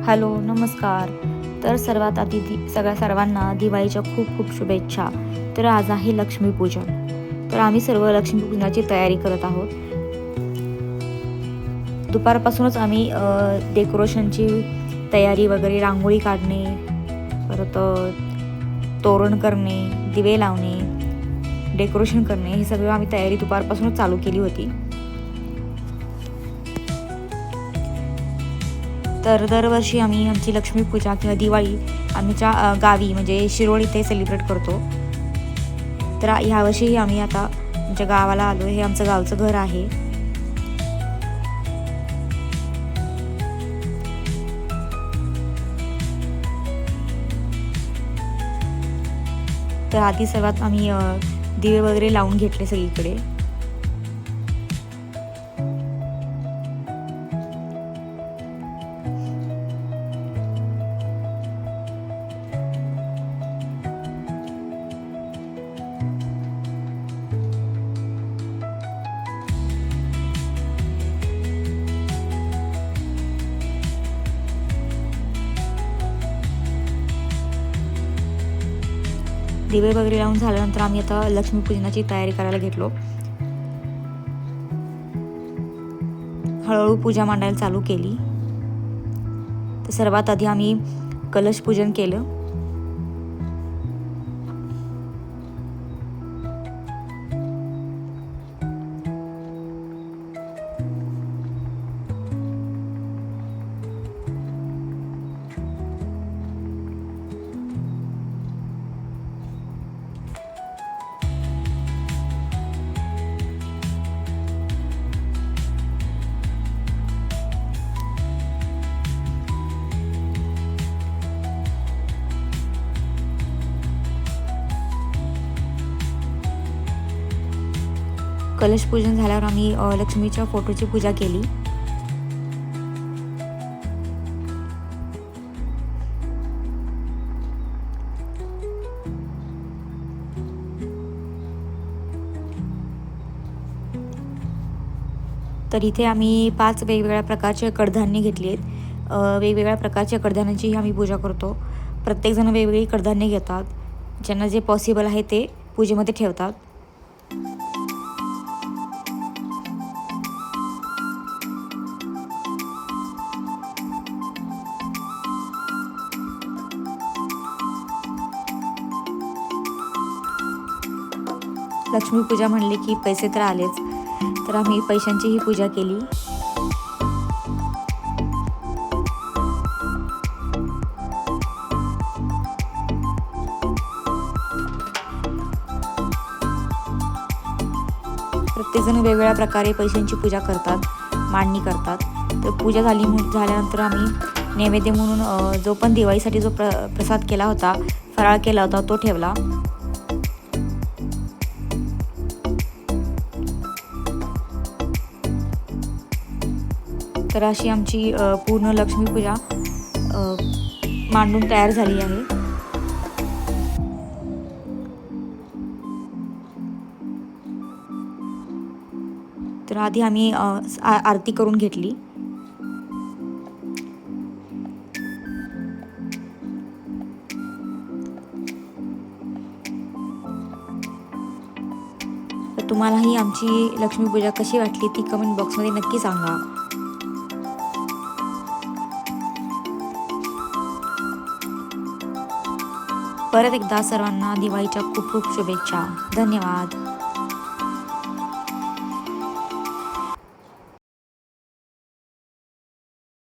Hello, नमस्कार. तर सर्वात आधी सर्वांना दिवाळीच्या खूप खूप शुभेच्छा. तर आज आहे लक्ष्मीपूजन. तर आम्ही सर्व लक्ष्मीपूजनाची तयारी करत आहोत. दुपारपासूनच आम्ही डेकोरेशनची तयारी वगैरे, रांगोळी काढणे, परत तोरण करणे, दिवे लावणे, डेकोरेशन करणे, हे सगळं आम्ही तयारी दुपारपासूनच चालू केली होती. तर दरवर्षी आम्ही आमची लक्ष्मीपूजा किंवा दिवाळी आमच्या गावी म्हणजे शिरोळ इथे सेलिब्रेट करतो. तर ह्यावर्षीही आम्ही आता आमच्या गावाला आलो. हे आमचं गावचं घर आहे. तर आधी सर्वात आम्ही दिवे वगैरे लावून घेतले सगळीकडे. दिवे वगैरे लावून झाल्यानंतर आम्ही आता लक्ष्मीपूजनाची तयारी करायला घेतलो. हळूहळू पूजा मांडायला चालू केली. तर सर्वात आधी आम्ही कलश पूजन केलं. कलश पूजन झाल्यावर आम्ही लक्ष्मीच्या फोटोची पूजा केली. तर इथे आम्ही 5 वेगवेगळ्या प्रकारचे कडधान्य घेतली आहेत. वेगवेगळ्या प्रकारच्या कडधान्यांचीही आम्ही पूजा करतो. प्रत्येकजण वेगवेगळी कडधान्य घेतात. ज्यांना जे पॉसिबल आहे ते पूजेमध्ये ठेवतात. लक्ष्मीपूजा म्हणले की पैसे तर आलेच. तर आम्ही पैशांचीही पूजा केली. प्रत्येकजण वेगवेगळ्या प्रकारे पैशांची पूजा करतात, मांडणी करतात. तर पूजा झाल्यानंतर आम्ही नैवेद्य म्हणून जो पण दिवाळीसाठी जो प्रसाद केला होता, फराळ केला होता, तो ठेवला. तर अशी आमची पूर्ण लक्ष्मीपूजा मांडून तयार झाली आहे. तर आधी आम्ही आरती करून घेतली. तर तुम्हालाही आमची लक्ष्मीपूजा कशी वाटली ती कमेंट बॉक्समध्ये नक्की सांगा. परत एकदा सर्वांना दिवाळीच्या खूप खूप शुभेच्छा. धन्यवाद.